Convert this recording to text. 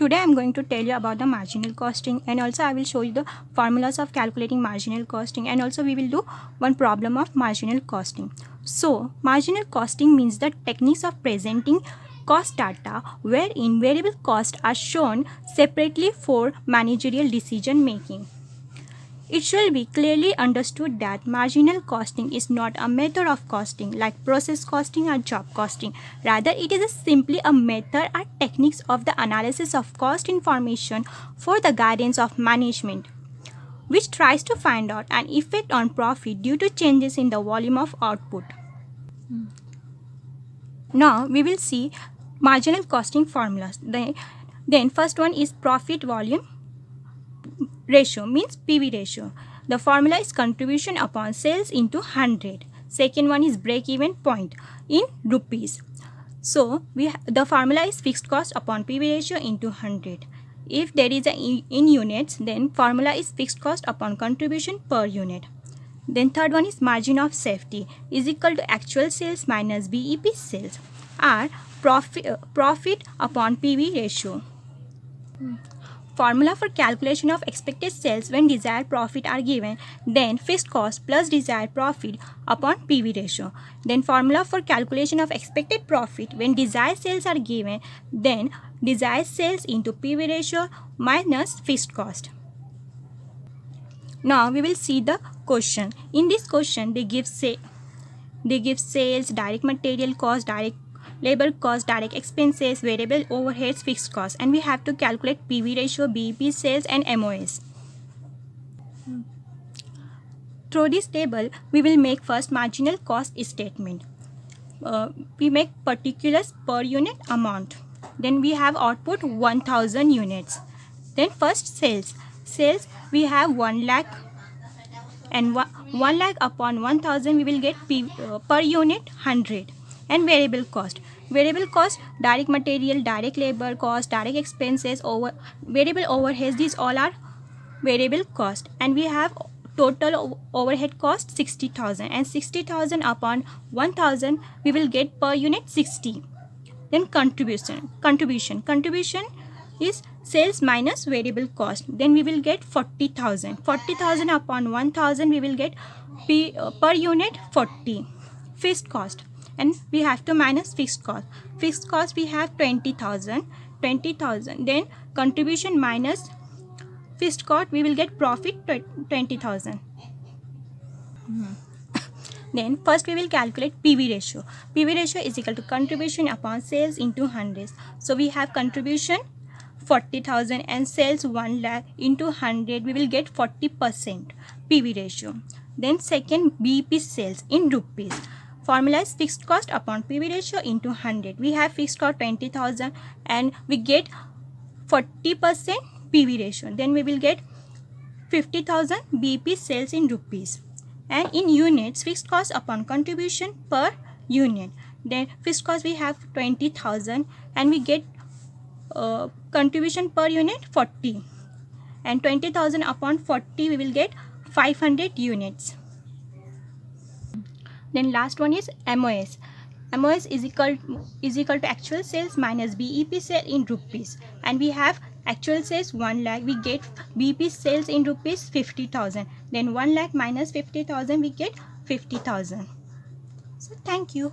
Today I am going to tell you about the marginal costing, and also I will show you the formulas of calculating marginal costing, and also we will do one problem of marginal costing. So marginal costing means the techniques of presenting cost data wherein variable costs are shown separately for managerial decision making. It should be clearly understood that marginal costing is not a method of costing like process costing or job costing. Rather, it is simply a method or techniques of the analysis of cost information for the guidance of management, which tries to find out an effect on profit due to changes in the volume of output. Now, we will see marginal costing formulas. Then first one is profit volume ratio, means PV ratio. The formula is contribution upon sales into 100. Second one is break even point in rupees. So the formula is fixed cost upon PV ratio into 100. If there is in units, then formula is fixed cost upon contribution per unit. Then third one is margin of safety is equal to actual sales minus BEP sales, or profit upon PV ratio. Formula for calculation of expected sales when desired profit are given, then fixed cost plus desired profit upon PV ratio. Then formula for calculation of expected profit when desired sales are given, then desired sales into PV ratio minus fixed cost. Now we will see the question. In this question they give sales, direct material cost, direct labor cost, direct expenses, variable overheads, fixed costs, and we have to calculate PV ratio, BEP sales and MOS. Through this table, we will make first marginal cost statement. We make particulars per unit amount. Then we have output 1000 units. Then first sales. Sales we have 1 lakh, and 1 lakh upon 1000 we will get per unit 100. And variable cost, direct material, direct labor cost, direct expenses, variable overheads, these all are variable cost. And we have total overhead cost 60,000, and 60,000 upon 1000 we will get per unit 60. Then contribution is sales minus variable cost, then we will get 40,000 upon 1000 we will get per unit 40. Fixed cost, and we have to minus fixed cost we have 20,000, then contribution minus fixed cost we will get profit 20,000. Then first we will calculate PV ratio. PV ratio is equal to contribution upon sales into 100. So we have contribution 40,000 and sales 1 lakh into 100 we will get 40% PV ratio. Then second, BEP sales in rupees. Formula is fixed cost upon PV ratio into 100. We have fixed cost 20,000 and we get 40% PV ratio. Then we will get 50,000 BEP sales in rupees. And in units, fixed cost upon contribution per unit. Then fixed cost we have 20,000 and we get contribution per unit 40. And 20,000 upon 40 we will get 500 units. Then last one is MOS. MOS is equal to actual sales minus BEP sale in rupees. And we have actual sales 1 lakh, we get BEP sales in rupees 50,000. Then 1 lakh minus 50,000 we get 50,000. So thank you.